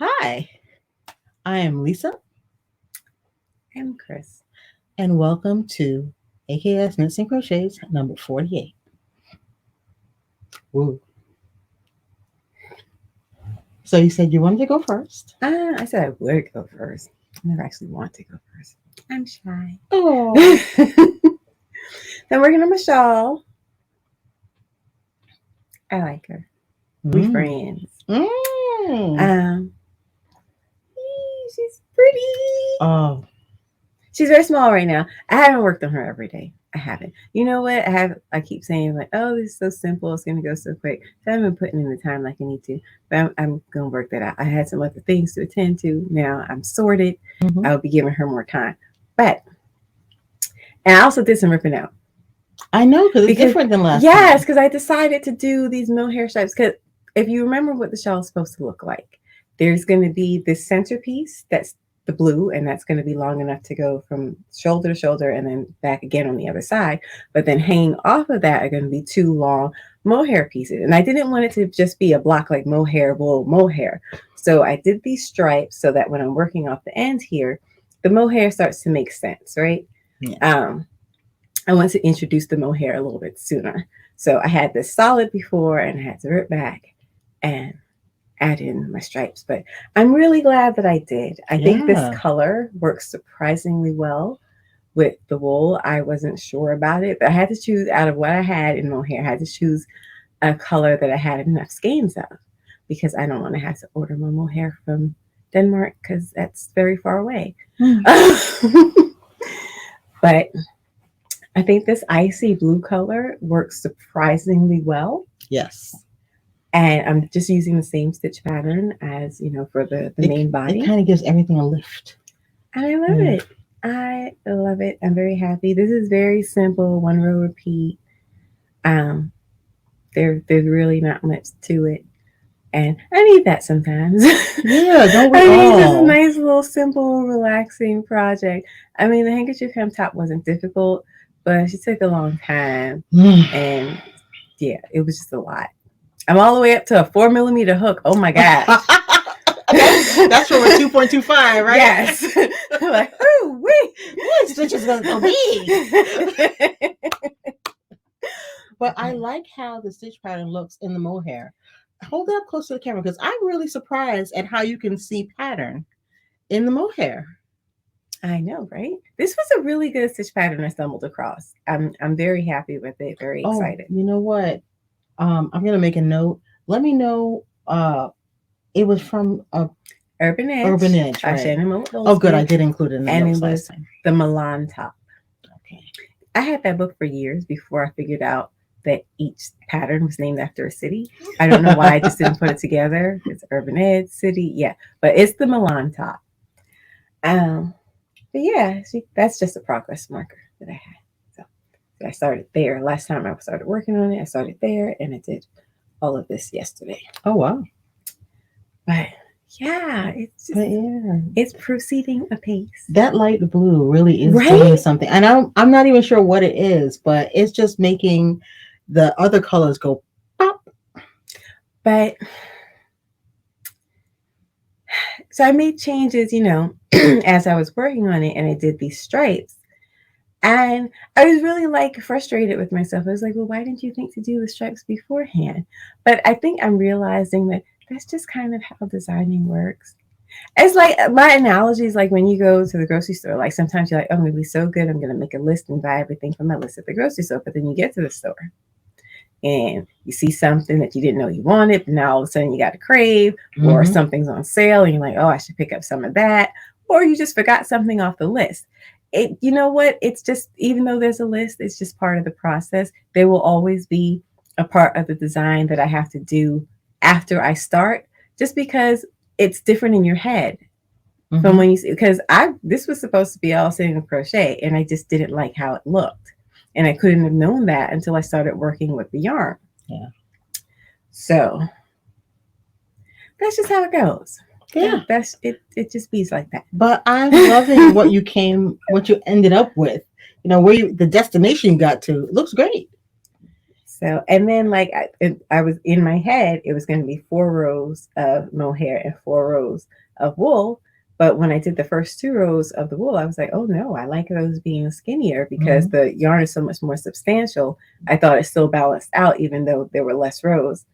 Hi, I am Lisa, I'm Cryss. and welcome to AKS Knits and Crochets number 48. Woo. So you said you wanted to go first. I said I would go first. I never actually want to go first. I'm shy. Oh. I'm working on my shawl. I like her. We Mm. friends. Mm. Um, she's pretty. Oh. She's very small right now. I haven't worked on her every day. I haven't. You know what? I keep saying like, oh, this is so simple. It's gonna go so quick. So I haven't been putting in the time like I need to. But I'm gonna work that out. I had some other things to attend to. Now I'm sorted. Mm-hmm. I will be giving her more time. But and I also did some ripping out. I know because it's different than last time. Yes, because I decided to do these mohair stripes. Because if you remember what the shawl is supposed to look like, there's going to be this centerpiece that's the blue, and that's going to be long enough to go from shoulder to shoulder and then back again on the other side. But then hanging off of that are going to be two long mohair pieces. And I didn't want it to just be a block like mohair, wool, mohair. So I did these stripes so that when I'm working off the ends here, the mohair starts to make sense, right? Yeah. I want to introduce the mohair a little bit sooner. So I had this solid before and I had to rip back and add in my stripes. But I'm really glad that I did. I think this color works surprisingly well with the wool. I wasn't sure about it, but I had to choose out of what I had in mohair. I had to choose a color that I had enough skeins of because I don't want to have to order my mohair from Denmark because that's very far away. But I think this icy blue color works surprisingly well. Yes. And I'm just using the same stitch pattern as, for the main body. It kind of gives everything a lift. And I love it. I love it. I'm very happy. This is very simple, one row repeat. There's really not much to it. And I need that sometimes. Yeah, don't we I all? need just a nice little simple, relaxing project. I mean, the handkerchief hem top wasn't difficult, but she took a long time. And yeah, it was just a lot. I'm all the way up to a 4mm hook. Oh my gosh. That's from a 2.25, right? Yes. I'm like, oh, wait. What stitch is going to be? But I like how the stitch pattern looks in the mohair. Hold it up close to the camera because I'm really surprised at how you can see pattern in the mohair. I know, right? This was a really good stitch pattern I stumbled across. I'm very happy with it. Very excited. You know what? I'm gonna make a note. Let me know. It was from Urban Edge. Urban Edge, right? Oh, good. I did include it in the and notes it was last time. The Milan top. Okay. I had that book for years before I figured out that each pattern was named after a city. I don't know why I just didn't put it together. It's Urban Edge City, yeah, but it's the Milan top. But yeah, see, that's just a progress marker that I had. So I started there. Last time I started working on it, I started there, and I did all of this yesterday. Oh wow! But yeah, it's proceeding apace. That light blue really is doing something, and I'm not even sure what it is, but it's just making the other colors go pop. But so I made changes, as I was working on it, and I did these stripes. And I was really frustrated with myself. I was like, well, why didn't you think to do the stripes beforehand? But I think I'm realizing that that's just kind of how designing works. It's like my analogy is like when you go to the grocery store, like sometimes you're like, oh, I'm going to be so good. I'm going to make a list and buy everything from my list at the grocery store. But then you get to the store and you see something that you didn't know you wanted, but now all of a sudden you got a crave, or something's on sale and you're like, oh, I should pick up some of that. Or you just forgot something off the list. You know what? It's just, even though there's a list, it's just part of the process. There will always be a part of the design that I have to do after I start, just because it's different in your head from when you see, because this was supposed to be all single crochet and I just didn't like how it looked. And I couldn't have known that until I started working with the yarn. Yeah. So that's just how it goes. Yeah. That's it. It just be like that. But I'm loving what you ended up with. Where the destination you got to. It looks great. So, and then like I was in my head, it was going to be 4 rows of mohair and 4 rows of wool. But when I did the first 2 rows of the wool, I was like, oh no, I like those being skinnier because the yarn is so much more substantial. I thought it still balanced out, even though there were less rows.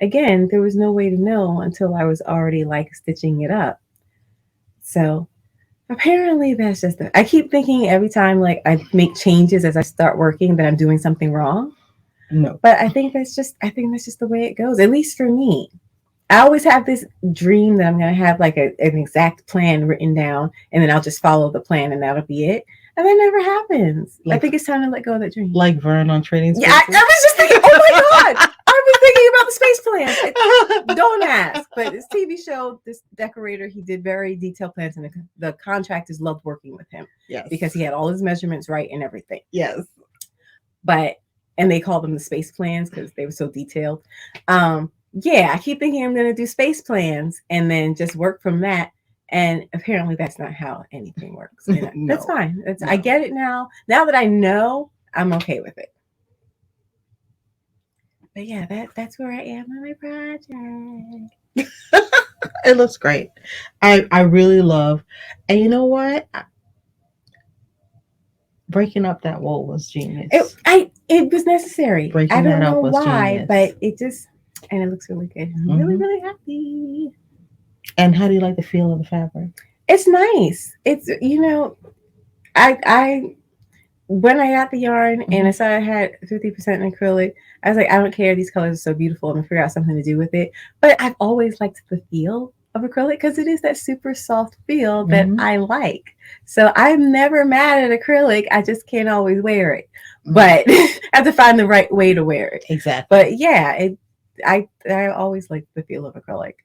Again, there was no way to know until I was already like stitching it up. So apparently that's just I keep thinking every time like I make changes as I start working that I'm doing something wrong. No. But I think that's just the way it goes, at least for me. I always have this dream that I'm going to have like an exact plan written down and then I'll just follow the plan and that'll be it. And that never happens. I think it's time to let go of that dream. Like Vern on Trading Spaces? Yeah, I was just thinking, oh my God, I've been thinking about the space plan. Don't ask. But this TV show, this decorator, he did very detailed plans and the contractors loved working with him. Yes. Because he had all his measurements right and everything. Yes. And they called them the space plans because they were so detailed. Yeah, I keep thinking I'm going to do space plans and then just work from that. And apparently that's not how anything works. No. That's fine. No. I get it now. Now that I know, I'm okay with it. But yeah, that's where I am on my project. It looks great. I really love. And you know what? Breaking up that wool was genius. It was necessary. I don't know why, genius. But it just, and it looks really good. I'm really, really happy. And how do you like the feel of the fabric? It's nice. It's, I when I got the yarn and I saw I had 50% in acrylic, I was like, I don't care. These colors are so beautiful. I'm going to figure out something to do with it. But I've always liked the feel of acrylic because it is that super soft feel that I like. So I'm never mad at acrylic. I just can't always wear it. But I have to find the right way to wear it. Exactly. But yeah, I always like the feel of acrylic.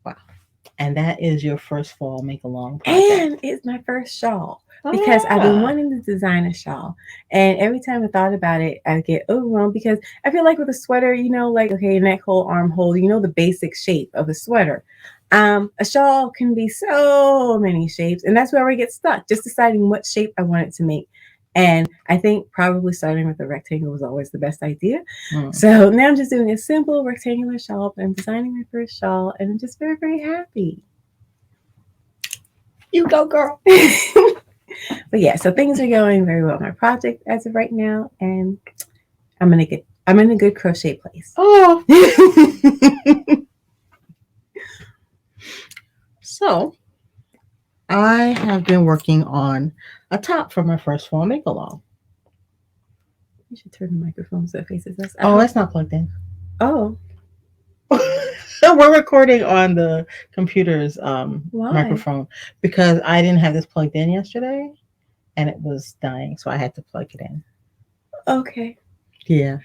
Wow. And that is your first fall make-along project. And it's my first shawl. Because I've been wanting to design a shawl. And every time I thought about it, I get overwhelmed because I feel like with a sweater, like, okay, neck hole, armhole, the basic shape of a sweater. A shawl can be so many shapes. And that's where I get stuck, just deciding what shape I want it to make. And I think probably starting with a rectangle was always the best idea. So now I'm just doing a simple rectangular shawl. I'm designing my first shawl. And I'm just very, very happy. You go, girl. But yeah, so things are going very well on my project as of right now, and I'm in a good crochet place. Oh. So I have been working on a top for my first fall make-along. You should turn the microphone so it faces us. That's not plugged in. Oh. We're recording on the computer's microphone because I didn't have this plugged in yesterday and it was dying, so I had to plug it in. Okay. Yeah.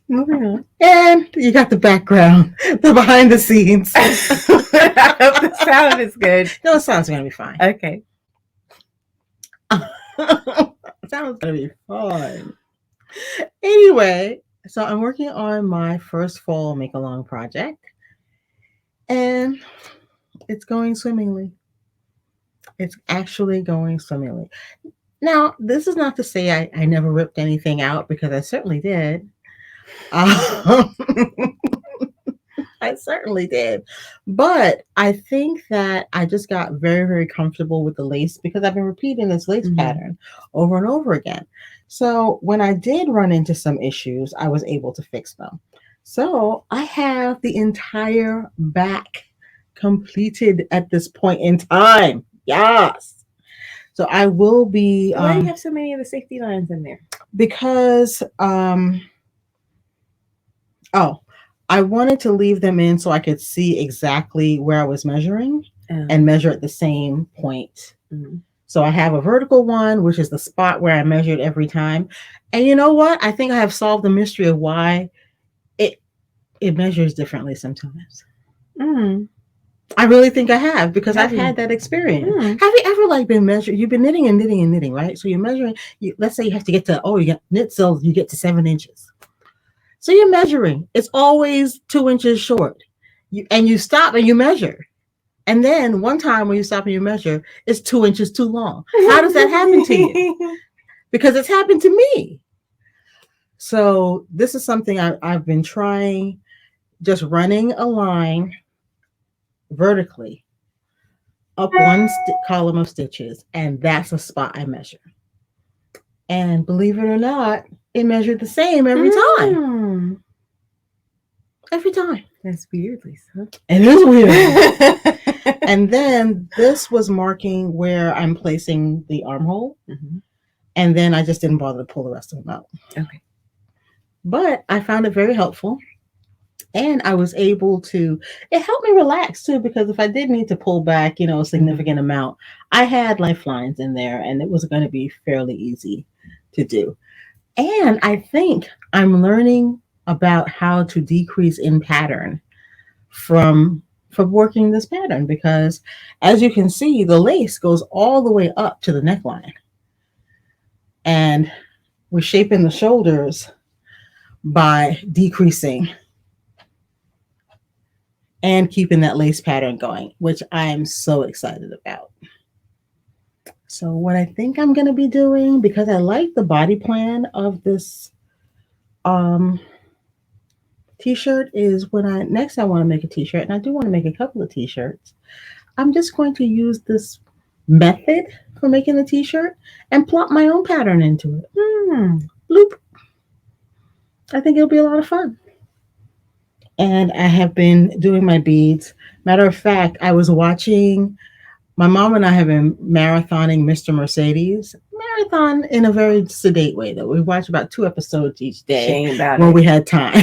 Moving on. And you got the background, the behind the scenes. I hope the sound is good. No, the sound's going to be fine. Okay. Sound's going to be fine. Anyway, so I'm working on my first fall make-along project, and it's going swimmingly. It's actually going swimmingly. Now, this is not to say I never ripped anything out, because I certainly did. I certainly did. But I think that I just got very, very comfortable with the lace because I've been repeating this lace pattern over and over again. So when I did run into some issues, I was able to fix them. So I have the entire back completed at this point in time. Yes. So I will be... Why do you have so many of the safety lines in there? Because... I wanted to leave them in so I could see exactly where I was measuring and measure at the same point. So I have a vertical one, which is the spot where I measured every time. And you know what? I think I have solved the mystery of why it measures differently sometimes. I really think I have, because I've had that experience. Have you ever been measuring? You've been knitting and knitting and knitting, right? So you're measuring. Let's say you have to get to, you got knit sills, you get to 7 inches. So you're measuring. It's always 2 inches short. You stop and you measure. And then one time when you stop and you measure, it's 2 inches too long. How does that happen to you? because it's happened to me. So this is something I've been trying, just running a line vertically up one column of stitches, and that's a spot I measure. And believe it or not, it measured the same every time. Every time. That's weird, Lisa. It is weird. And then this was marking where I'm placing the armhole. Mm-hmm. And then I just didn't bother to pull the rest of them out. Okay. But I found it very helpful. And I was able to, it helped me relax too, because if I did need to pull back, a significant amount, I had lifelines in there and it was going to be fairly easy to do. And I think I'm learning about how to decrease in pattern from working this pattern, because as you can see, the lace goes all the way up to the neckline. And we're shaping the shoulders by decreasing and keeping that lace pattern going, which I am so excited about. So what I think I'm going to be doing, because I like the body plan of this t-shirt, is when I want to make a t-shirt, and I do want to make a couple of t-shirts, I'm just going to use this method for making the t-shirt and plot my own pattern into it. Bloop. I think it'll be a lot of fun. And I have been doing my beads. Matter of fact, I was watching, my mom and I have been marathoning Mr. Mercedes. Marathon in a very sedate way, though. We watch about 2 episodes each day when we had time. I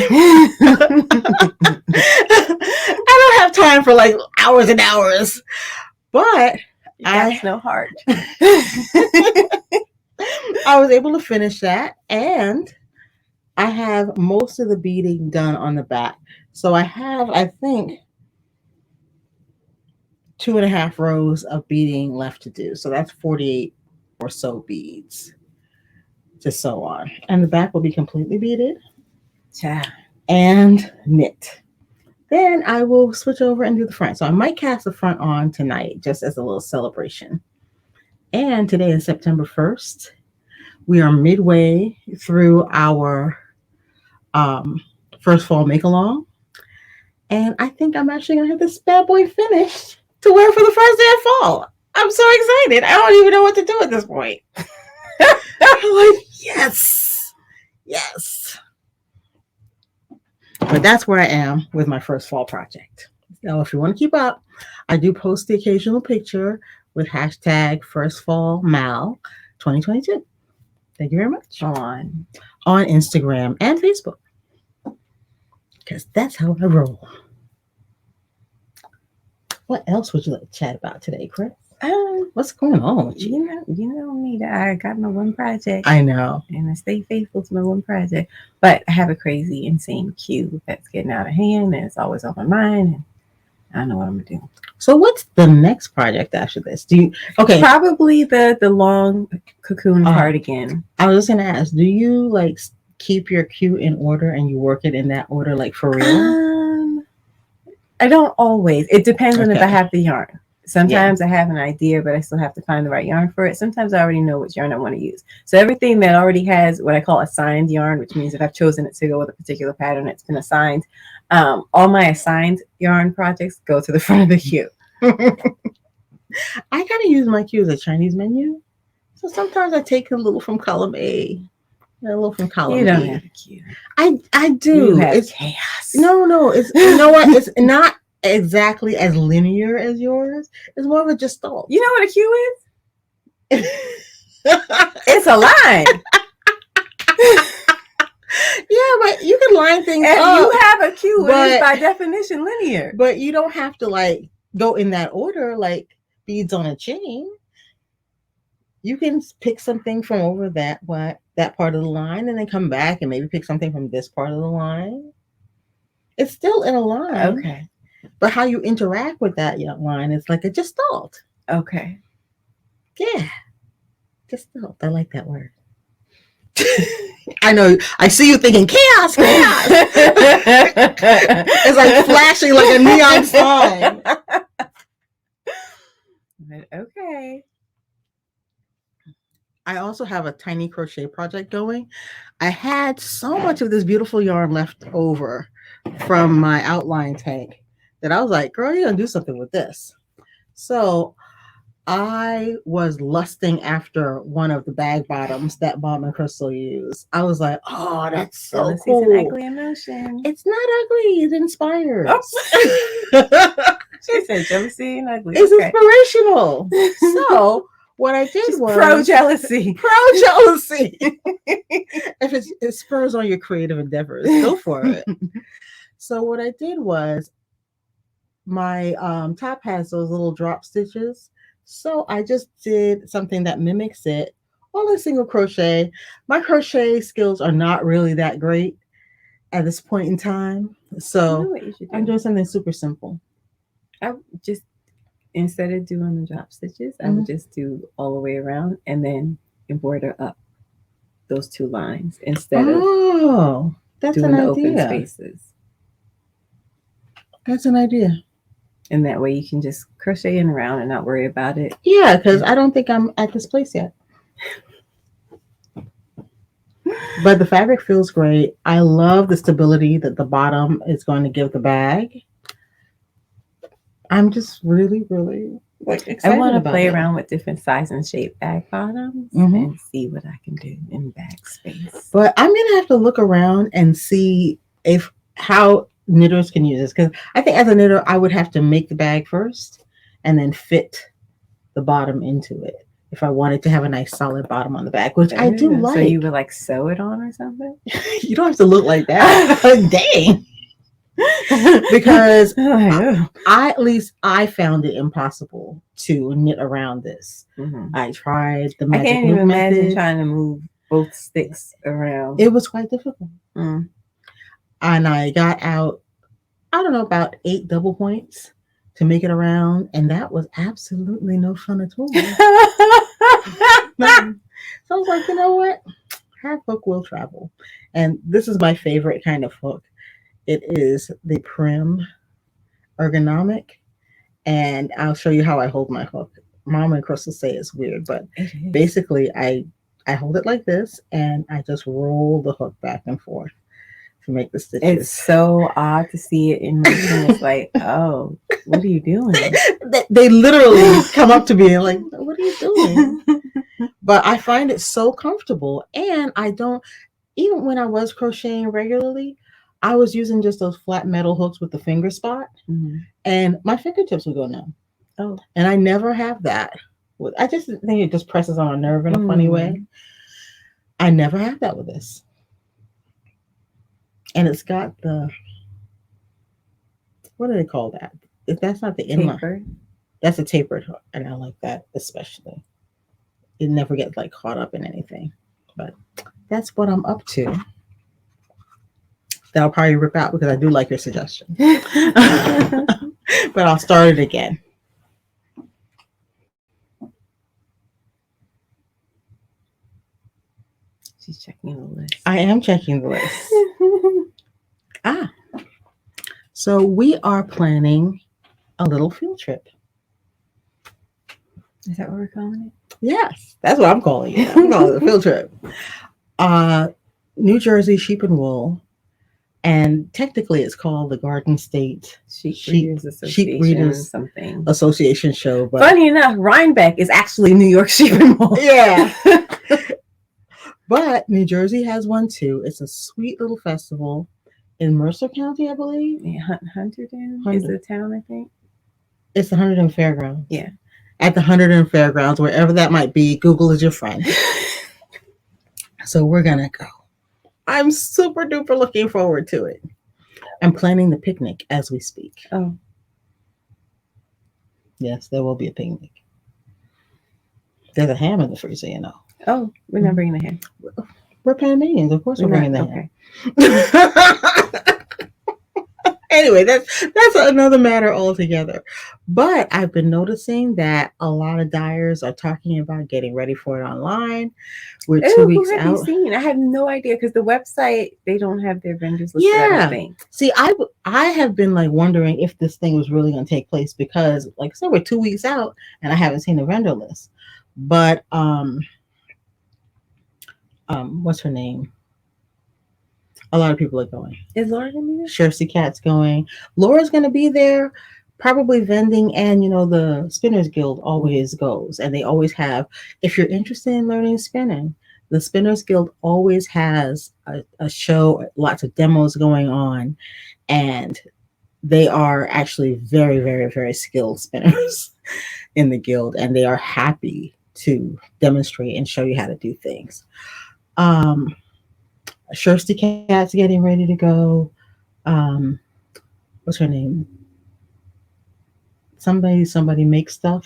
don't have time for like hours and hours, but That's no heart. I was able to finish that, and I have most of the beading done on the back. So I have, I think, 2.5 rows of beading left to do. So that's 48 or so beads to sew on. And the back will be completely beaded and knit. Then I will switch over and do the front. So I might cast the front on tonight, just as a little celebration. And today is September 1st. We are midway through our first fall make-along. And I think I'm actually going to have this bad boy finished to wear for the first day of fall. I'm so excited. I don't even know what to do at this point. I'm like, yes. But that's where I am with my first fall project. Now, if you want to keep up, I do post the occasional picture with hashtag #FirstFallMal2022. Thank you very much. On Instagram and Facebook. Because that's how I roll. What else would you like to chat about today, Cryss? What's going on with you? You know me, that I got my one project. I know. And I stay faithful to my one project. But I have a crazy, insane queue that's getting out of hand, and it's always on my mind, and I don't know what I'm going to do. So what's the next project after this? Probably the long cocoon cardigan. I was just going to ask, do you like keep your queue in order and you work it in that order, like for real? I don't always. It depends on if I have the yarn. Sometimes I have an idea, but I still have to find the right yarn for it. Sometimes I already know which yarn I want to use. So everything that already has what I call assigned yarn, which means if I've chosen it to go with a particular pattern, it's been assigned. All my assigned yarn projects go to the front of the queue. I gotta use my queue as a Chinese menu. So sometimes I take a little from column A, a little from column B. You don't have a queue. I do. It's chaos. No. It's, you know what? It's not exactly as linear as yours. It's more of a gestalt. You know what a queue is? It's a line. Yeah, but you can line things up. You have a queue, it is by definition linear. But you don't have to like go in that order like beads on a chain. You can pick something from over that part of the line and then come back and maybe pick something from this part of the line. It's still in a line. Okay. But how you interact with that line is like a gestalt. Okay. Yeah. Gestalt. I like that word. I know. I see you thinking chaos. It's like flashing like a neon sign. Okay. I also have a tiny crochet project going. I had so much of this beautiful yarn left over from my outline tank that I was like, girl, you're gonna do something with this. So I was lusting after one of the bag bottoms that Mom and Crystal use. I was like, oh, that's so Jealousy's an cool. ugly emotion. It's not ugly, it inspires. Oh. She said jealousy and ugly. It's Okay. inspirational. So what I did was pro jealousy. Pro jealousy. If it spurs on your creative endeavors, go for it. So what I did was my top has those little drop stitches. So I just did something that mimics it, all in single crochet. My crochet skills are not really that great at this point in time. So what you should do? I'm doing something super simple. I just, instead of doing the drop stitches, I would just do all the way around and then embroider up those two lines instead of that's doing an the open idea. spaces. That's an idea. And that way you can just crochet in around and not worry about it. Yeah, because I don't think I'm at this place yet. But the fabric feels great. I love the stability that the bottom is going to give the bag. I'm just really, really excited. I want to play around with different size and shape bag bottoms and see what I can do in bag space. But I'm gonna have to look around and see how knitters can use this, because I think as a knitter I would have to make the bag first and then fit the bottom into it if I wanted to have a nice solid bottom on the bag, which I do like. So you would sew it on or something? You don't have to look like that. Dang. Because at least I found it impossible to knit around this. I tried the magic I can't even imagine trying to move both sticks around. It was quite difficult. And I got out, I don't know, about 8 double points to make it around, and that was absolutely no fun at all. So I was like, you know what? Half hook will travel. And this is my favorite kind of hook. It is the Prim ergonomic, and I'll show you how I hold my hook. Mom and Crystal say it's weird, but basically I hold it like this, and I just roll the hook back and forth to make the stitches. It's so odd to see it in motion. It's like, oh, what are you doing? They literally come up to me and like, what are you doing? But I find it so comfortable, and I don't, even when I was crocheting regularly, I was using just those flat metal hooks with the finger spot, and my fingertips would go numb. Oh, and I never have that. I just think it just presses on a nerve in a funny way. I never have that with this. And it's got the, what do they call that? If that's not the inline, that's a tapered hook, and I like that especially. It never gets caught up in anything. But that's what I'm up to. That I'll probably rip out because I do like your suggestion. But I'll start it again. She's checking the list. I am checking the list. So we are planning a little field trip. Is that what we're calling it? Yes, that's what I'm calling it. I'm calling it a field trip. New Jersey Sheep and Wool. And technically, it's called the Garden State Sheep Breeders Association show. But funny enough, Rhinebeck is actually New York Sheep and Wool. Yeah. But New Jersey has one too. It's a sweet little festival in Mercer County, I believe. Yeah, Hunterdon is the town, I think. It's the Hunterdon Fairgrounds. Yeah. At the Hunterdon Fairgrounds, wherever that might be, Google is your friend. So we're going to go. I'm super duper looking forward to it. I'm planning the picnic as we speak. Oh. Yes, there will be a picnic. There's a ham in the freezer, you know. Oh, we're not bringing the ham. We're Panamanians. Of course we're bringing the ham. Anyway, that's another matter altogether. But I've been noticing that a lot of dyers are talking about getting ready for it online. We're 2 weeks out. Who have you seen? I have no idea because the website, they don't have their vendors listed. Yeah. I don't think. See, I have been wondering if this thing was really going to take place because, like I said, we're 2 weeks out and I haven't seen the vendor list. But what's her name? A lot of people are going. Is Laura gonna be there? Shersey Cat's going. Laura's going to be there, probably vending, and the Spinners Guild always goes, and they always have. If you're interested in learning spinning, the Spinners Guild always has a show, lots of demos going on, and they are actually very, very, very skilled spinners in the guild, and they are happy to demonstrate and show you how to do things. Um, Shersey Cat's getting ready to go. Um, what's her name? Somebody makes stuff.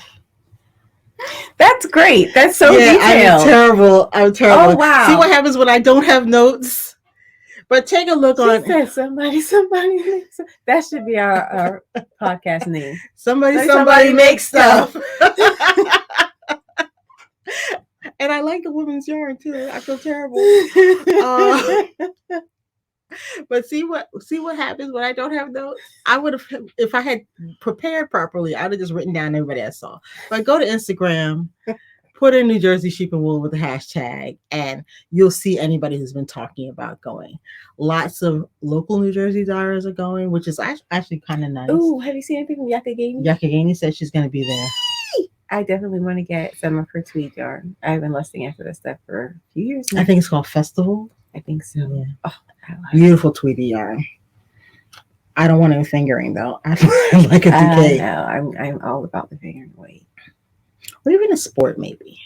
That's great. That's so Yeah, detailed. I'm terrible. Oh, wow. See what happens when I don't have notes. But take a look She on. said somebody. That should be our podcast name. Somebody makes stuff. And I like the women's yarn too. I feel terrible. But see what happens when I don't have notes. I would have, if I had prepared properly, I'd have just written down everybody I saw. But go to Instagram, put in New Jersey Sheep and Wool with the hashtag, and you'll see anybody who's been talking about going. Lots of local New Jersey dyers are going, which is actually kind of nice. Ooh, have you seen anything from Yakagani? Yakagani said she's going to be there. I definitely want to get some of her tweed yarn. I've been lusting after this stuff for a few years now. I think it's called Festival. I think so. Yeah. Oh, I love beautiful tweedy yarn. I don't want any fingering though. I like a decay. No, I'm all about the fingering weight. Or even a sport, maybe.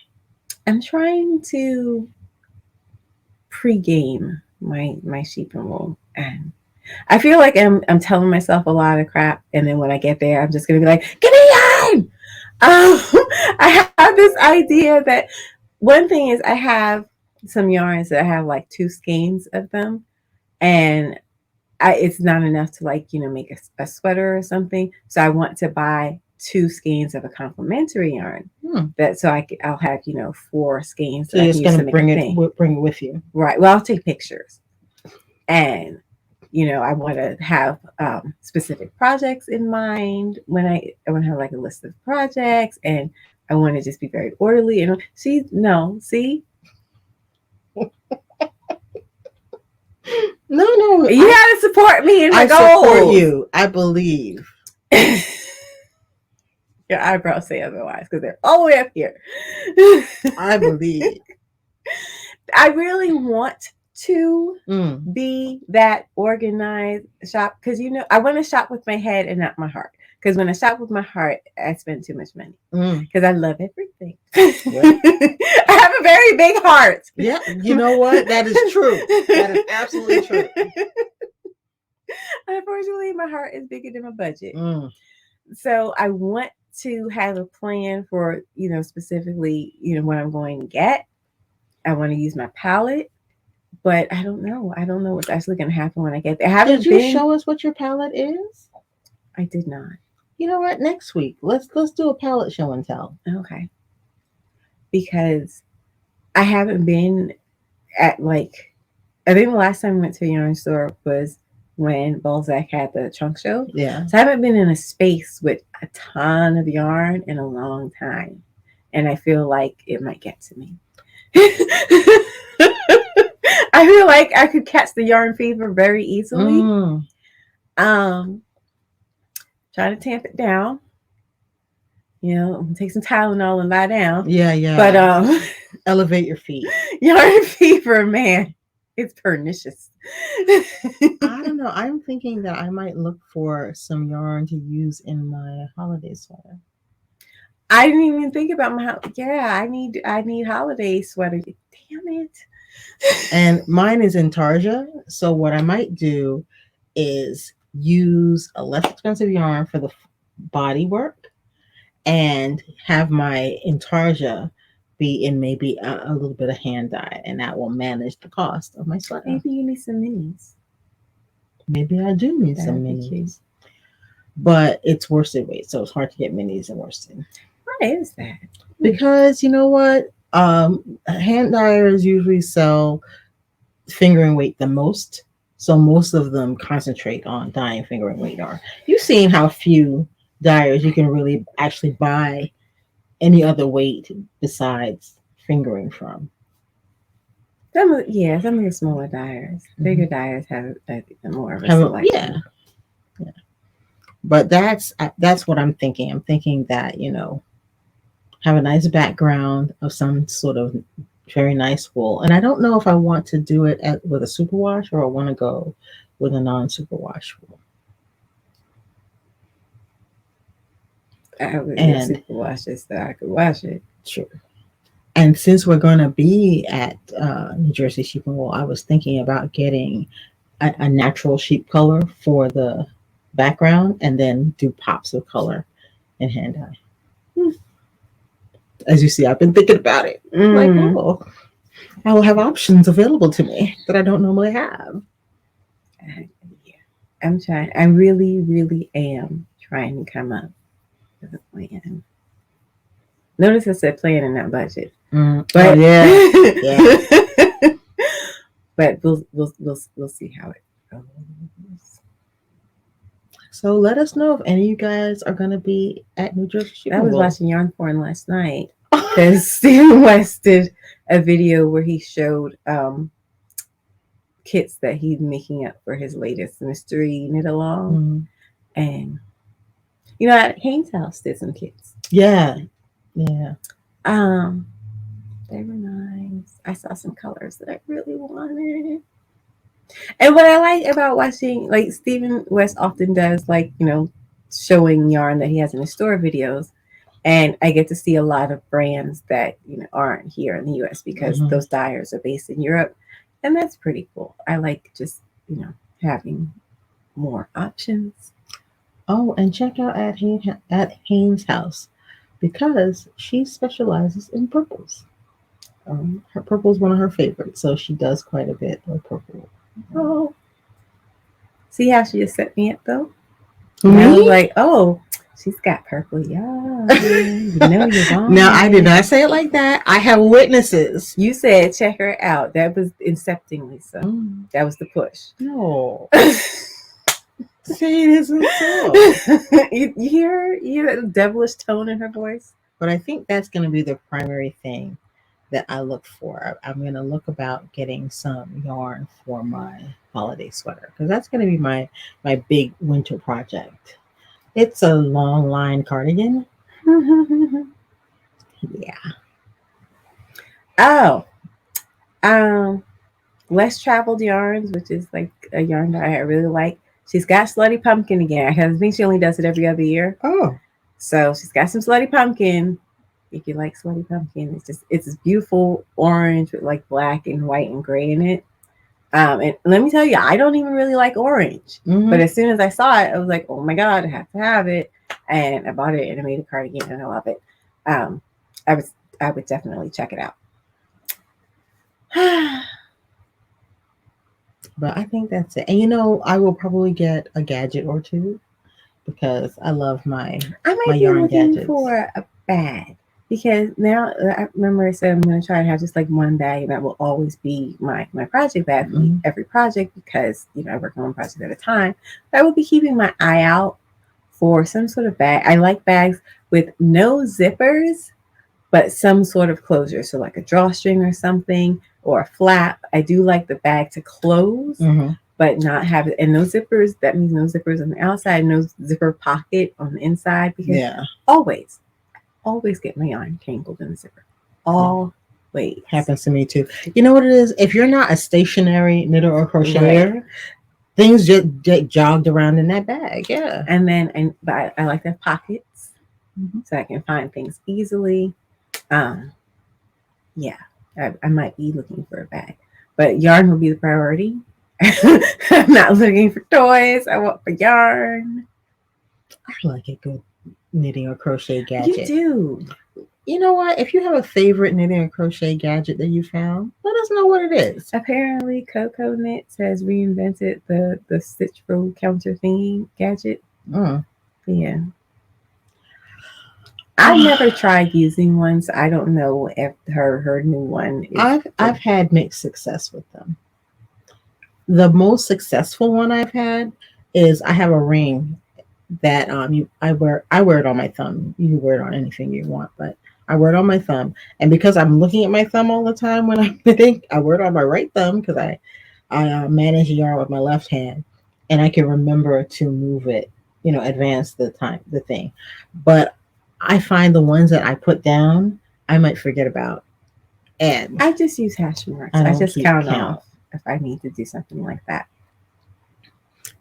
I'm trying to pre-game my sheep and wool, and I feel like I'm telling myself a lot of crap, and then when I get there, I'm just gonna be like, "Give me yarn!" I have this idea that one thing is I have some yarns that I have like 2 skeins of them, and it's not enough to make a sweater or something. So I want to buy 2 skeins of a complementary yarn. I'll have 4 skeins. So you're just gonna bring it with you, right? Well, I'll take pictures, and I want to have specific projects in mind. When I want to have like a list of projects, and I want to just be very orderly. And see. No, you gotta support me in my goals. I support you. I believe. Your eyebrows say otherwise because they're all the way up here. I believe. I really want to be that organized shop because I want to shop with my head and not my heart. Because when I shop with my heart, I spend too much money. Because I love everything. Yeah. I have a very big heart. Yeah, you know what? That is true. That is absolutely true. Unfortunately, my heart is bigger than my budget. So I want to have a plan for, specifically, what I'm going to get. I want to use my palette. But I don't know. I don't know what's actually going to happen when I get there. Did you show us what your palette is? I did not. You know what? Next week, let's do a palette show and tell. Okay. Because I haven't been at I think the last time I went to a yarn store was when Balzac had the trunk show. Yeah. So I haven't been in a space with a ton of yarn in a long time. And I feel like it might get to me. I feel like I could catch the yarn fever very easily. Try to tamp it down. Take some Tylenol and lie down. Yeah. But elevate your feet. Yarn fever, man, it's pernicious. I don't know. I'm thinking that I might look for some yarn to use in my holiday sweater. I didn't even think about I need holiday sweater. Damn it. And mine is in Tarja. So what I might do is use a less expensive yarn for the body work and have my Intarsia be in maybe a little bit of hand dye, and that will manage the cost of my sweater. Maybe you need some minis. Maybe I do need some minis. But it's worsted weight, so it's hard to get minis in worsted. Why is that? Because you know what? Hand dyers usually sell fingering weight the most. So most of them concentrate on dyeing fingering weight yarn. You've seen how few dyers you can really actually buy any other weight besides fingering from. Some of the smaller dyers. Bigger dyers have more of a Yeah, selection. yeah. But that's what I'm thinking. I'm thinking that have a nice background of some sort of very nice wool, and I don't know if I want to do it with a superwash or I want to go with a non-superwash wool. I would get And superwash it so I could wash it. sure. And since we're going to be at New Jersey Sheep and Wool, I was thinking about getting a natural sheep color for the background and then do pops of color in hand dye. As you see, I've been thinking about it. Like, oh, I will have options available to me that I don't normally have. Yeah. I'm trying. I really, really am trying to come up with a plan. Notice I said plan and not budget. But yeah. But we'll see how it goes. So let us know if any of you guys are going to be at New Jersey Sheep I and was Wool. watching Yarn Porn last night because Stephen West did a video where he showed kits that he's making up for his latest mystery knit along. And at Haynes House did some kits. Yeah. They were nice. I saw some colors that I really wanted. And what I like about watching, like Stephen West often does, like, showing yarn that he has in his store videos. And I get to see a lot of brands that, aren't here in the US because those dyers are based in Europe. And that's pretty cool. I like just, having more options. Oh, and check out at Haynes House because she specializes in purples. Her purple is one of her favorites, so she does quite a bit of purple. Oh, see how she just set me up though? Me? I was like, oh, she's got purple yarn. You're wrong. No, I did not say it like that. I have witnesses. You said check her out. That was incepting, Lisa. That was the push. No. Say it isn't so. You hear that devilish tone in her voice? But I think that's going to be the primary thing that I look for. I'm going to look about getting some yarn for my holiday sweater because that's going to be my big winter project. It's a long line cardigan. Yeah. Oh, Less Traveled Yarns, which is like a yarn that I really like. She's got Slutty Pumpkin again. I think she only does it every other year. Oh. So she's got some Slutty Pumpkin. If you like Slutty Pumpkin, it's this beautiful orange with like black and white and gray in it. And let me tell you, I don't even really like orange. But as soon as I saw it, I was like, oh my God, I have to have it. And I bought it and I made a cardigan and I love it. I would definitely check it out. But I think that's it. And I will probably get a gadget or two because I love my yarn gadgets. For a bag because now I remember I said I'm going to try to have just like one bag and that will always be my project bag for every project because I work on one project at a time. But I will be keeping my eye out for some sort of bag. I like bags with no zippers but some sort of closure, so like a drawstring or something or a flap. I do like the bag to close but not have it, and no zippers. That means no zippers on the outside, no zipper pocket on the inside, because always get my yarn tangled in the zipper. Always. Happens to me too. You know what it is? If you're not a stationary knitter or crocheter, things just get jogged around in that bag. Yeah. But I like to have pockets so I can find things easily. Yeah, I might be looking for a bag, but yarn will be the priority. I'm not looking for toys. I want for yarn. I like a good knitting or crochet gadget. You do. You know what? If you have a favorite knitting or crochet gadget that you found, let us know what it is. Apparently, Coco Knits has reinvented the stitch row counter thingy gadget. Yeah. I've never tried using one, so I don't know if her new one is. I've had mixed success with them. The most successful one I've had is I have a ring that I wear it on my thumb. You can wear it on anything you want, but I wear it on my thumb. And because I'm looking at my thumb all the time when I'm knitting, I wear it on my right thumb because I manage yarn with my left hand, and I can remember to move it, advance the thing. But I find the ones that I put down, I might forget about. And I just use hash marks. I just count off if I need to do something like that.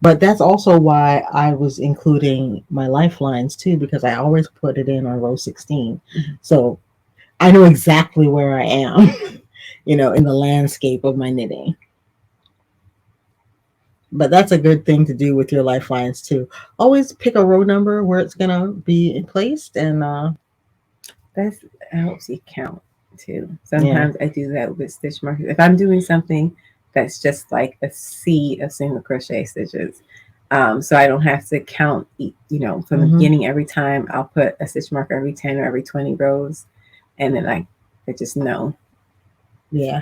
But that's also why I was including my lifelines too, because I always put it in on row 16. Mm-hmm. So I know exactly where I am, in the landscape of my knitting. But that's a good thing to do with your lifelines too. Always pick a row number where it's going to be placed, and that helps you count too. Sometimes I do that with stitch markers. If I'm doing something that's just like a sea of single crochet stitches, so I don't have to count, from the beginning every time. I'll put a stitch marker every 10 or every 20 rows, and then I just know. Yeah.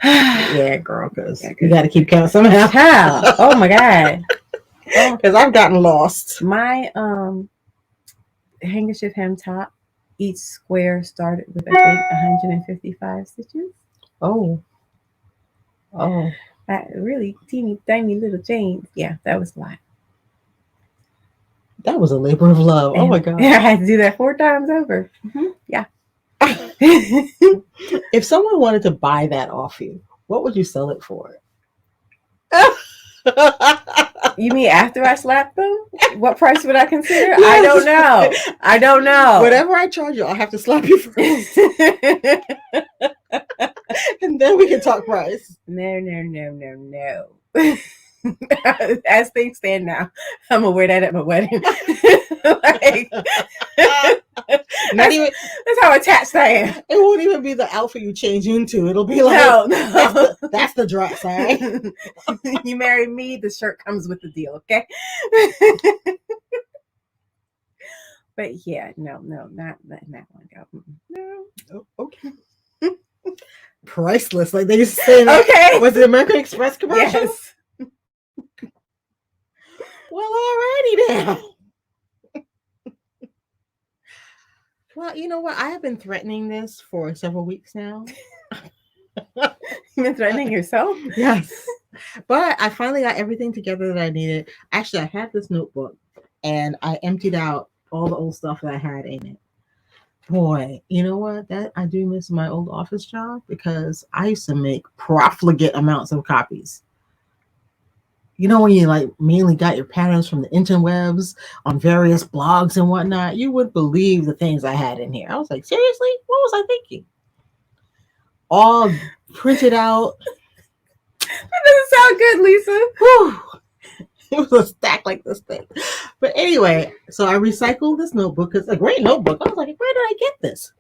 Yeah, girl, because you got to keep count somehow. How? Oh my God. Because I've gotten lost. My handkerchief hem top, each square started with, I think, 155 stitches. Oh. That really teeny tiny little chains. Yeah, that was a lot. That was a labor of love. Oh my God. I had to do that 4 times over. Mm-hmm. Yeah. If someone wanted to buy that off you, what would you sell it for? You mean after I slap them? What price would I consider? Yes. I don't know. Whatever I charge you, I'll have to slap you first. And then we can talk price. No. As things stand now, I'm gonna wear that at my wedding. That's how attached I am. It won't even be the outfit you change into. It'll be like, no. That's the dress, all right? You marry me, the shirt comes with the deal, okay? But yeah, no, not letting that one go. No. Oh, okay. Priceless, like they used to say. Okay. Was it American Express commercial? Yes. Well, alrighty then. Well, you know what? I have been threatening this for several weeks now. You've been threatening yourself? Yes. But I finally got everything together that I needed. Actually, I had this notebook, and I emptied out all the old stuff that I had in it. Boy, you know what? That I do miss my old office job, because I used to make profligate amounts of copies. When you mainly got your patterns from the interwebs on various blogs and whatnot, you would believe the things I had in here. I was like, seriously? What was I thinking? All printed out. That doesn't sound good, Lisa. Whew. It was a stack like this thing. But anyway, so I recycled this notebook. It's a great notebook. I was like, where did I get this?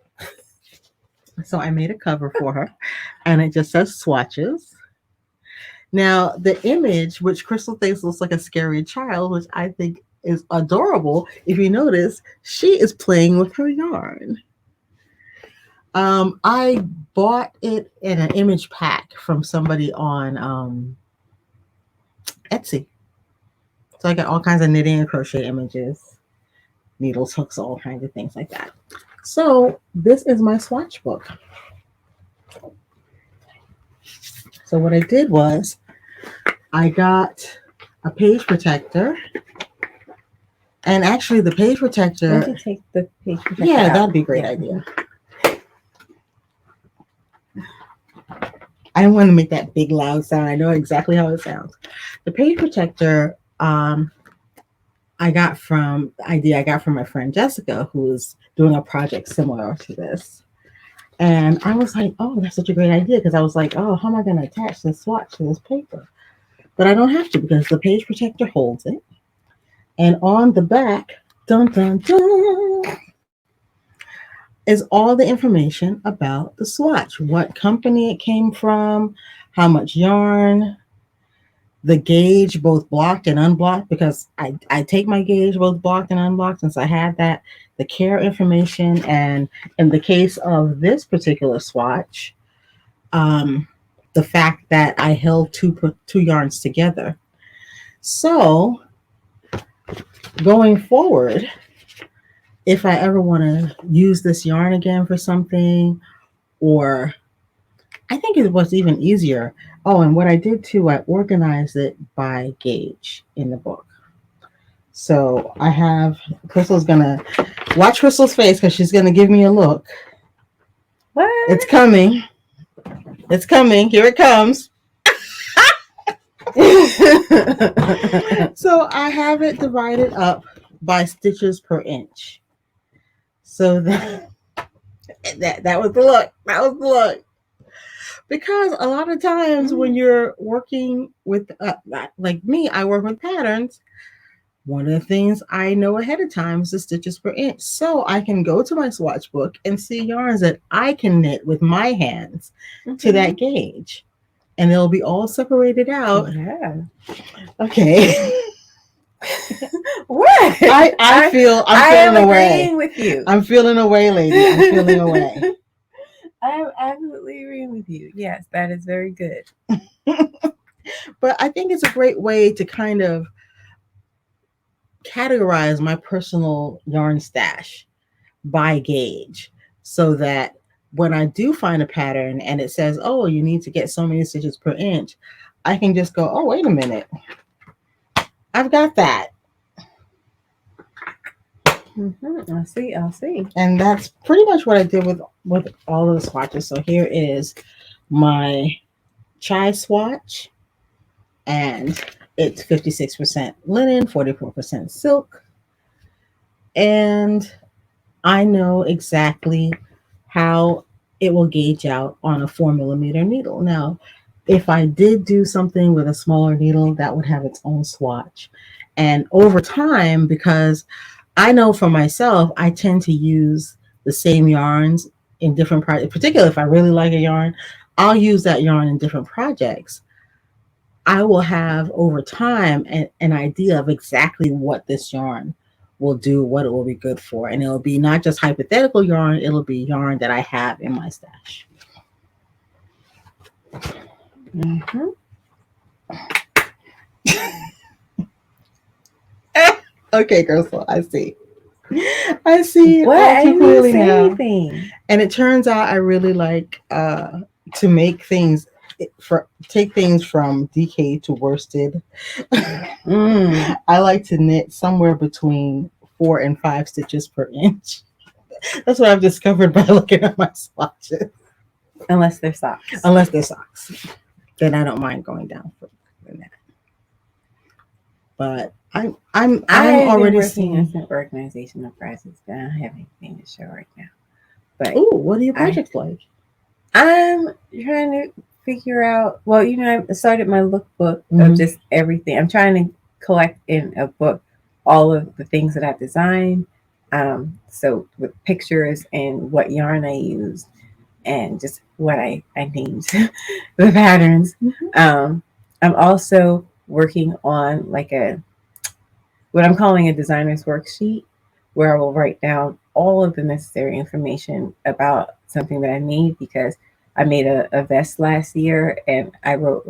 So I made a cover for her, and it just says swatches. Now, the image, which Crystal thinks looks like a scary child, which I think is adorable, if you notice, she is playing with her yarn. I bought it in an image pack from somebody on Etsy. So I got all kinds of knitting and crochet images, needles, hooks, all kinds of things like that. So this is my swatch book. So what I did was I got a page protector. And actually the page protector... Why don't you take the page protector Yeah, out? that'd be a great idea. I don't want to make that big loud sound. I know exactly how it sounds. The page protector I got from my friend Jessica, who was doing a project similar to this. And I was like, oh, that's such a great idea, because I was like, oh, how am I going to attach this swatch to this paper? But I don't have to, because the page protector holds it. And on the back, dun, dun, dun, is all the information about the swatch. What company it came from, how much yarn, the gauge, both blocked and unblocked, because I take my gauge both blocked and unblocked since I had that, the care information, and in the case of this particular swatch, the fact that I held two yarns together. So going forward, if I ever want to use this yarn again for something, or I think it was even easier. Oh, and what I did too, I organized it by gauge in the book. So I have Crystal's gonna watch Crystal's face because she's gonna give me a look. What? It's coming. It's coming. Here it comes. So I have it divided up by stitches per inch. So that was the look. That was the look. Because a lot of times when you're working with, like me, I work with patterns. One of the things I know ahead of time is the stitches per inch. So I can go to my swatch book and see yarns that I can knit with my hands to that gauge. And they'll be all separated out. Yeah. Okay. What? I'm feeling away with you. I'm feeling away, lady. I'm feeling away. I am absolutely agreeing with you. Yes, that is very good. But I think it's a great way to kind of categorize my personal yarn stash by gauge, so that when I do find a pattern and it says, oh, you need to get so many stitches per inch, I can just go, oh, wait a minute. I've got that. I'll see. And that's pretty much what I did with all of the swatches. So here is my chai swatch, and it's 56% linen, 44% silk. And I know exactly how it will gauge out on a 4mm needle. Now, if I did do something with a smaller needle, that would have its own swatch. And over time, because I know for myself, I tend to use the same yarns in different projects. Particularly if I really like a yarn, I'll use that yarn in different projects. I will have over time an idea of exactly what this yarn will do, what it will be good for. And it'll be not just hypothetical yarn, it'll be yarn that I have in my stash. Mm-hmm. Okay, girl, so I see. I see what? all too clearly now. Anything. And it turns out I really like to make things take things from DK to worsted. I like to knit somewhere between 4 and 5 stitches per inch. That's what I've discovered by looking at my swatches. Unless they're socks. Then I don't mind going down further than that. But I'm already seeing some organization of prizes, but I don't have anything to show right now. But what are your projects like? I'm trying to figure out. Well, I started my lookbook of just everything. I'm trying to collect in a book all of the things that I've designed. So with pictures and what yarn I used, and just what I named the patterns. I'm also working on what I'm calling a designer's worksheet, where I will write down all of the necessary information about something that I made, because I made a vest last year and I wrote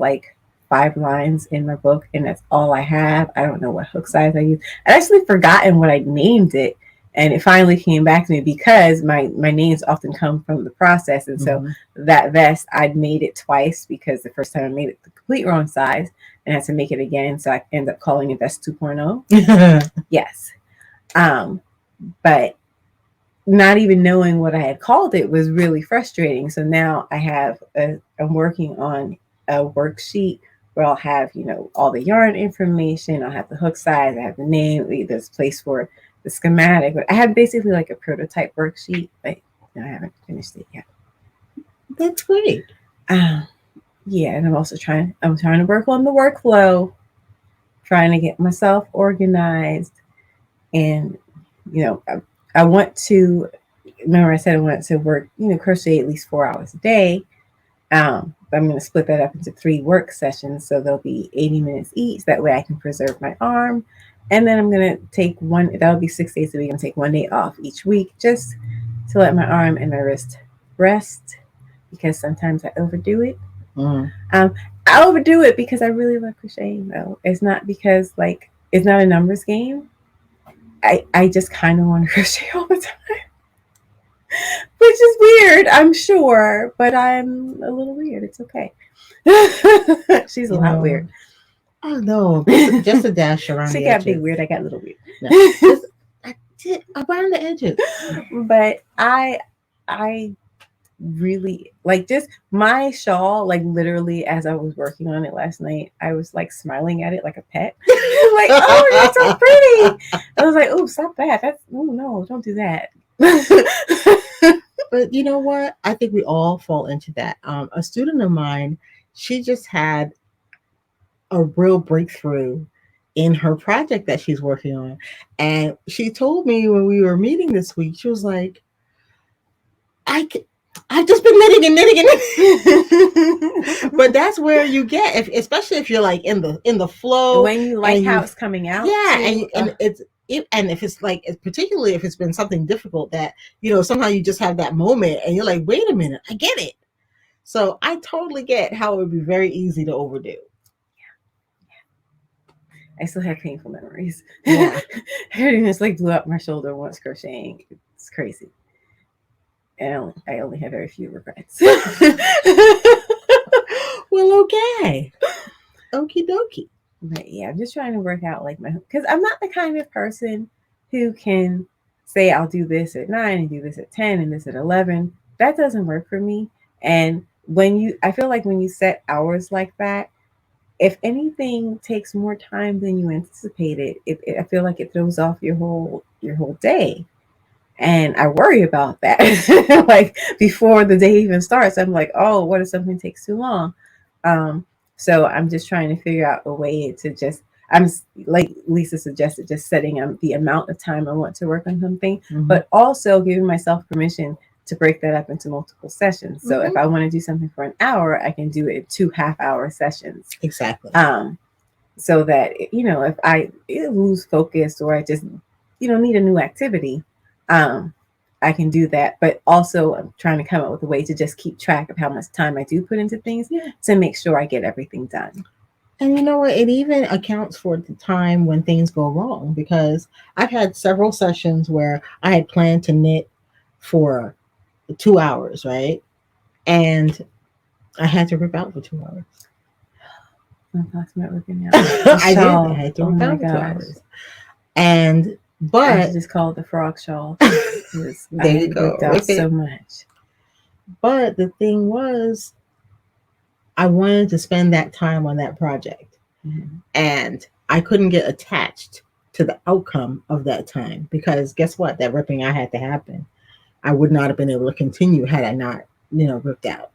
5 lines in my book, and that's all I have. I don't know what hook size I used. I'd actually forgotten what I named it, and it finally came back to me because my names often come from the process. And so that vest, I'd made it twice, because the first time I made it the complete wrong size and had to make it again. So I ended up calling it vest 2.0. Yes. But not even knowing what I had called it was really frustrating. So now I'm working on a worksheet where I'll have, all the yarn information. I'll have the hook size. I have the name. There's a place for the schematic. But I have basically a prototype worksheet, but I haven't finished it yet. That's great. Yeah, and I'm trying to work on the workflow, trying to get myself organized. And, I want to, remember I said I wanted to work, crochet at least 4 hours a day. I'm going to split that up into 3 work sessions. So there'll be 80 minutes each. That way I can preserve my arm. And then I'm going to take that'll be 6 days a week. I'm going to take 1 day off each week, just to let my arm and my wrist rest, because sometimes I overdo it. I overdo it because I really love crocheting, though. It's not because it's not a numbers game. I just kind of want to crochet all the time, which is weird, I'm sure, but I'm a little weird. It's okay. She's a lot weird. Oh no, just a dash around she the got edges. big weird. I got little weird. No, just around the edges. But I really like just my shawl, like literally as I was working on it last night, I was like smiling at it like a pet. Like, oh, you're so pretty. I was like, oh, stop that. That's, oh no, don't do that. But you know what? I think we all fall into that. A student of mine, she just had a real breakthrough in her project that she's working on. And she told me when we were meeting this week, she was like, I've just been knitting and knitting and knitting. But that's where you get, especially if you're like in the flow. When you like how it's coming out. Yeah, and if it's like, particularly if it's been something difficult that, somehow you just have that moment and you're like, wait a minute, I get it. So I totally get how it would be very easy to overdo. I still have painful memories. Yeah. Everything just like blew up my shoulder once crocheting. It's crazy. And I only have very few regrets. Well, okay. Okie dokie. But yeah, I'm just trying to work out like because I'm not the kind of person who can say I'll do this at 9 and do this at 10 and this at 11. That doesn't work for me. And I feel like when you set hours like that, if anything takes more time than you anticipated, I feel like it throws off your whole day. And I worry about that. Like before the day even starts, I'm like, oh, what if something takes too long? So I'm just trying to figure out a way to I'm like Lisa suggested, just setting the amount of time I want to work on something, but also giving myself permission to break that up into multiple sessions. So if I want to do something for an hour, I can do it in 2 half-hour sessions. Exactly. So that, if I lose focus or I just, need a new activity, I can do that. But also I'm trying to come up with a way to just keep track of how much time I do put into things to make sure I get everything done. And you know what? It even accounts for the time when things go wrong, because I've had several sessions where I had planned to knit for 2 hours, right? And I had to rip out for 2 hours. I'm talking about ripping out. I did. I had to rip out for 2 hours. But I just call it the frog shawl. There you go. Ripped out so much. But the thing was, I wanted to spend that time on that project, and I couldn't get attached to the outcome of that time, because guess what? That ripping out had to happen. I would not have been able to continue had I not, ripped out.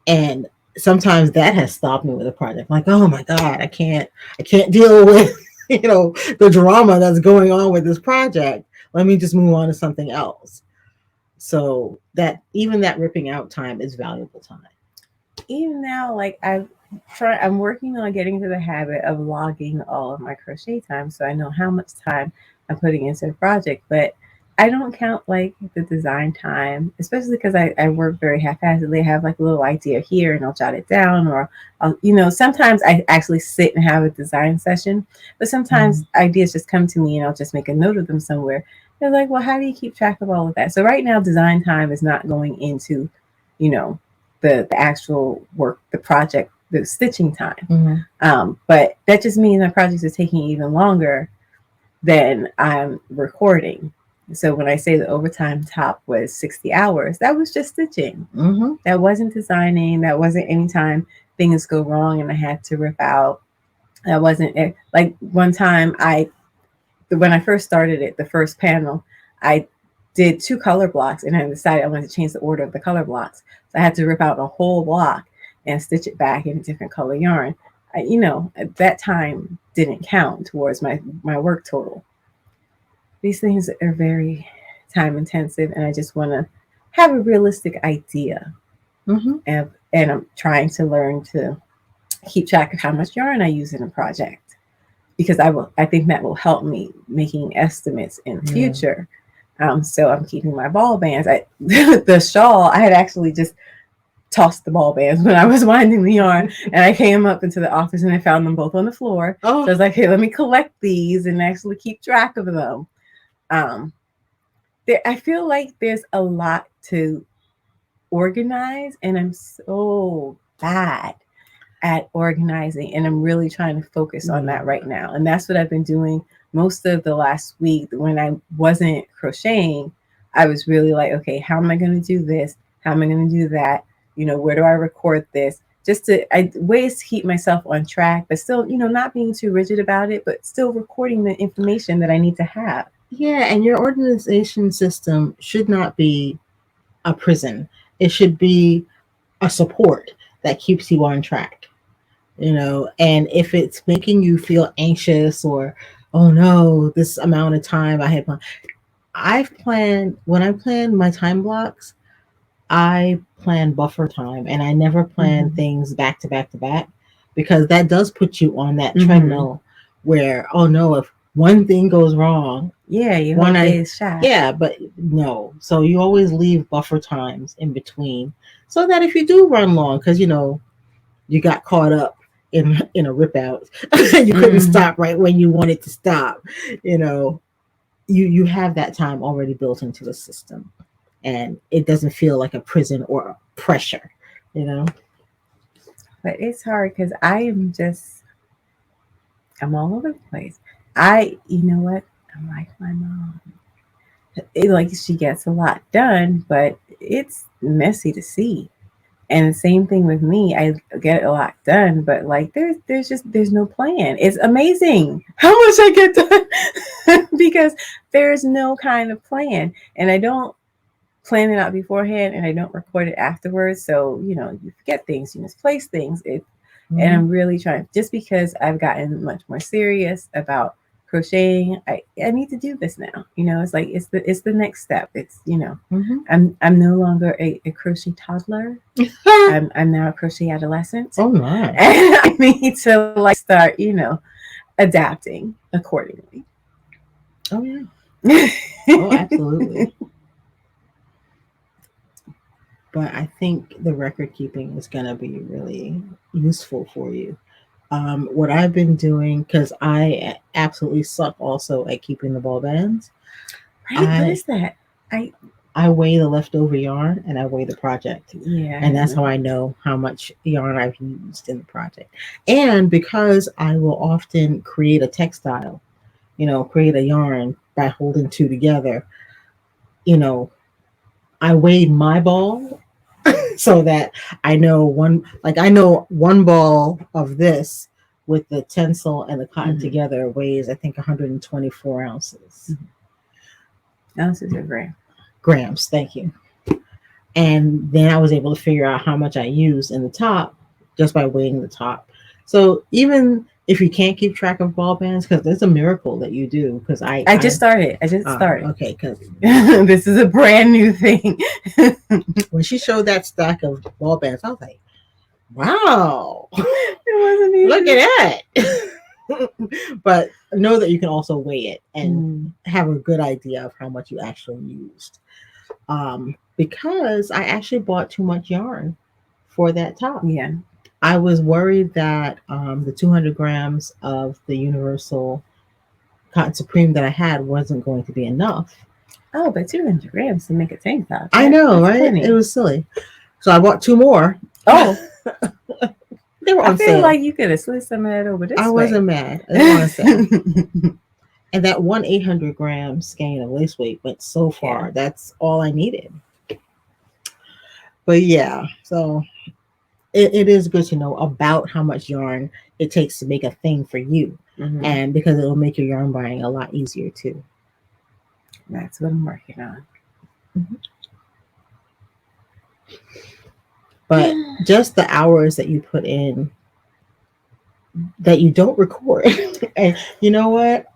And sometimes that has stopped me with a project. Like, oh my God, I can't deal with, the drama that's going on with this project. Let me just move on to something else. So that ripping out time is valuable time. Even now, like I'm working on getting to the habit of logging all of my crochet time, so I know how much time I'm putting into the project. But I don't count like the design time, especially because I work very haphazardly. I have like a little idea here and I'll jot it down, or I'll, sometimes I actually sit and have a design session, but sometimes ideas just come to me and I'll just make a note of them somewhere. They're like, well, how do you keep track of all of that? So right now, design time is not going into, the actual work, the project, the stitching time. But that just means my projects are taking even longer than I'm recording. So when I say the overtime top was 60 hours, that was just stitching. That wasn't designing. That wasn't any time things go wrong and I had to rip out. That wasn't it. Like one time when I first started it, the first panel, I did 2 color blocks and I decided I wanted to change the order of the color blocks. So I had to rip out a whole block and stitch it back in a different color yarn. That time didn't count towards my work total. These things are very time intensive, and I just want to have a realistic idea. And I'm trying to learn to keep track of how much yarn I use in a project, because I think that will help me making estimates in the future. So I'm keeping my ball bands. The shawl, I had actually just tossed the ball bands when I was winding the yarn, and I came up into the office and I found them both on the floor. So I was like, hey, let me collect these and actually keep track of them. I feel like there's a lot to organize, and I'm so bad at organizing, and I'm really trying to focus on that right now. And that's what I've been doing most of the last week. When I wasn't crocheting, I was really like, okay, how am I going to do this? How am I going to do that? Where do I record this? Just ways to keep myself on track, but still, not being too rigid about it, but still recording the information that I need to have. Yeah, and your organization system should not be a prison. It should be a support that keeps you on track. And if it's making you feel anxious or, oh no, this amount of time I've planned, when I plan my time blocks, I plan buffer time, and I never plan things back to back to back, because that does put you on that treadmill where, oh no, if one thing goes wrong, yeah, your whole day is shot. Yeah, but no. So you always leave buffer times in between, so that if you do run long, because you got caught up in a rip out, you couldn't stop right when you wanted to stop. You have that time already built into the system, and it doesn't feel like a prison or a pressure. But it's hard because I'm all over the place. You know what? I'm like my mom. She gets a lot done, but it's messy to see. And the same thing with me. I get a lot done, but there's no plan. It's amazing how much I get done because there's no kind of plan, and I don't plan it out beforehand, and I don't record it afterwards. So you forget things, you misplace things. And I'm really trying, just because I've gotten much more serious about crocheting. I need to do this now. It's like it's the next step. It's I'm no longer a crochet toddler. I'm now a crochet adolescent. Oh my! And I need to start adapting accordingly. Oh yeah. Oh, absolutely. But I think the record keeping is going to be really useful for you. What I've been doing, because I absolutely suck also at keeping the ball bands. Right? What is that? I weigh the leftover yarn, and I weigh the project. Yeah. And that's how I know how much yarn I've used in the project. And because I will often create a textile, create a yarn by holding two together, I weighed my ball so that I know one ball of this with the tencel and the cotton together weighs, I think, 124 ounces. Ounces or grams, thank you. And then I was able to figure out how much I used in the top just by weighing the top. So even if you can't keep track of ball bands, because it's a miracle that you do, because I just started. Okay, because this is a brand new thing. When she showed that stack of ball bands, I was like, wow, it wasn't easy. Look at that. But know that you can also weigh it and have a good idea of how much you actually used. Because I actually bought too much yarn for that top. Yeah. I was worried that the 200 grams of the Universal Cotton Supreme that I had wasn't going to be enough. Oh, but 200 grams to make a tank top. I know, right? Plenty. It was silly. So I bought two more. Oh. They were on sale. I feel like you could have slid some of that over this way. I wasn't mad. They were on sale. And that 800 gram skein of lace weight went so far. Yeah. That's all I needed. But yeah, so it is good to know about how much yarn it takes to make a thing for you. And because it'll make your yarn buying a lot easier too. That's what I'm working on. But just the hours that you put in that you don't record. And you know what?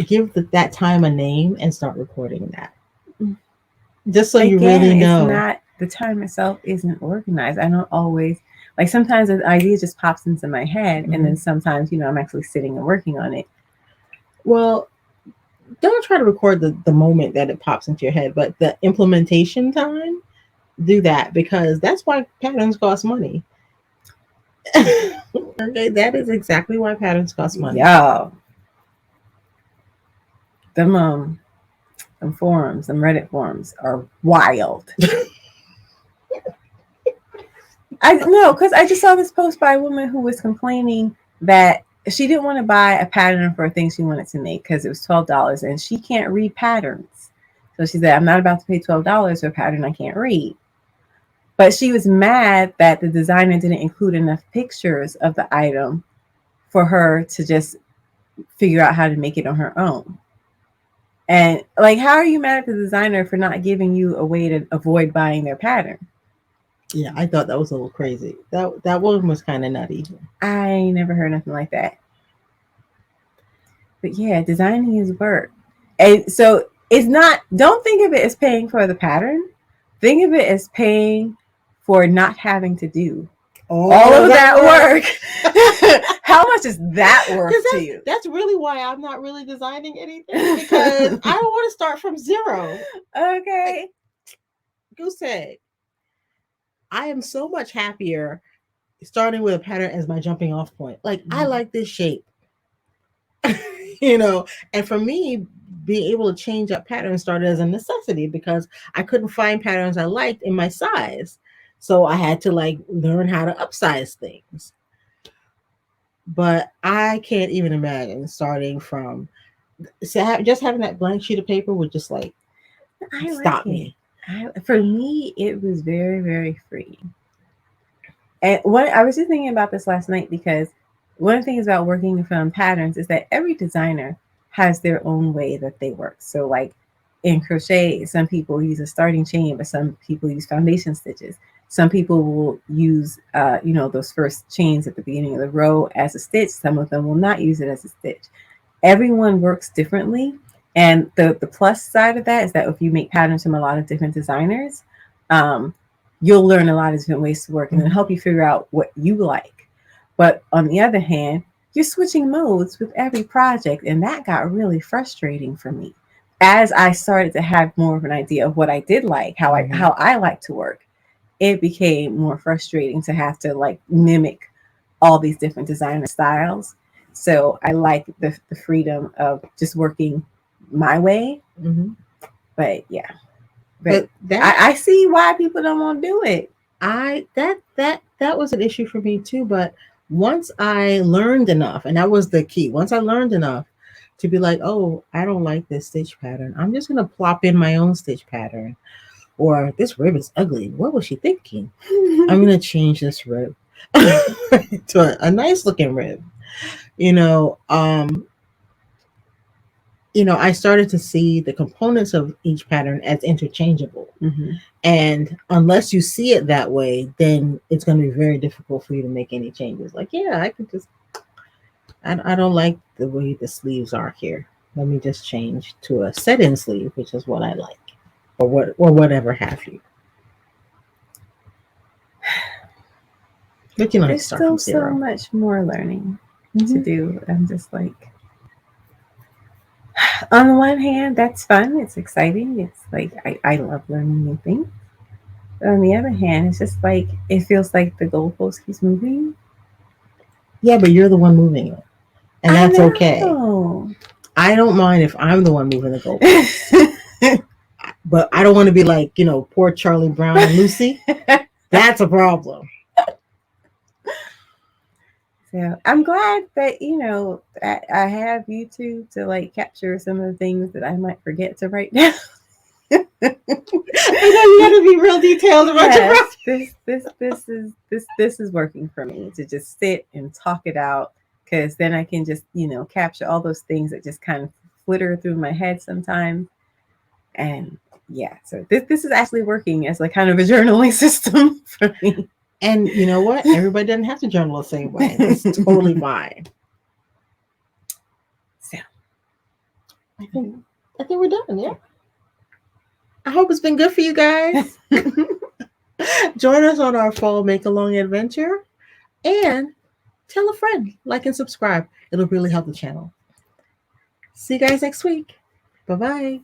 Give that time a name and start recording that. Just so you really know. It's not, the time itself isn't organized. I don't always, sometimes an idea just pops into my head, and then sometimes, I'm actually sitting and working on it. Well, don't try to record the moment that it pops into your head, but the implementation time, do that, because that's why patterns cost money. Okay, that is exactly why patterns cost money. Yeah. Them some forums, some Reddit forums are wild. I know, because I just saw this post by a woman who was complaining that she didn't want to buy a pattern for a thing she wanted to make because it was $12 and she can't read patterns. So she said, I'm not about to pay $12 for a pattern I can't read. But she was mad that the designer didn't include enough pictures of the item for her to just figure out how to make it on her own. And like, how are you mad at the designer for not giving you a way to avoid buying their pattern? Yeah, I thought that was a little crazy. That one was kind of nutty. I never heard nothing like that. But yeah, designing is work. And so it's not, don't think of it as paying for the pattern. Think of it as paying for not having to do all of that work. How much is that worth to you? That's really why I'm not really designing anything, because I don't want to start from zero. Okay. Goose egg. I am so much happier starting with a pattern as my jumping off point. Like, I like this shape. And for me, being able to change up patterns started as a necessity because I couldn't find patterns I liked in my size. So I had to like learn how to upsize things. But I can't even imagine starting from just having that blank sheet of paper would just like stop me. For me, it was very, very freeing. And I was just thinking about this last night because one of the things about working from patterns is that every designer has their own way that they work. So like in crochet, some people use a starting chain, but some people use foundation stitches. Some people will use, those first chains at the beginning of the row as a stitch. Some of them will not use it as a stitch. Everyone works differently. And the plus side of that is that if you make patterns from a lot of different designers, you'll learn a lot of different ways to work and it'll help you figure out what you like. But on the other hand, you're switching modes with every project. And that got really frustrating for me. As I started to have more of an idea of what I did like, how I like to work, it became more frustrating to have to like mimic all these different designer styles. So I like the freedom of just working my way. Mm-hmm. But yeah, but I see why people don't want to do it. That was an issue for me too. But once I learned enough, and that was the key, once I learned enough to be like, oh, I don't like this stitch pattern, I'm just going to plop in my own stitch pattern. Or this rib is ugly. What was she thinking? I'm going to change this rib to a nice looking rib. I started to see the components of each pattern as interchangeable. Mm-hmm. And unless you see it that way, then it's going to be very difficult for you to make any changes. Like, yeah, I could just, I don't like the way the sleeves are here. Let me just change to a set-in sleeve, which is what I like. Or whatever have you. But there's still so much more learning to do. I'm just like, on the one hand, that's fun. It's exciting. It's like I love learning new things. But on the other hand, it's just like it feels like the goalpost keeps moving. Yeah, but you're the one moving it, and that's okay. I don't mind if I'm the one moving the goalpost. But I don't want to be like, poor Charlie Brown and Lucy. That's a problem. So I'm glad that, I have YouTube to like capture some of the things that I might forget to write down. I know you got to be real detailed about your project. This is working for me to just sit and talk it out, because then I can just, capture all those things that just kind of flitter through my head sometimes. And yeah, so this is actually working as like kind of a journaling system for me. And you know what? Everybody doesn't have to journal the same way. It's totally fine. So I think we're done, yeah. I hope it's been good for you guys. Join us on our fall make-along adventure. And tell a friend, like and subscribe. It'll really help the channel. See you guys next week. Bye-bye.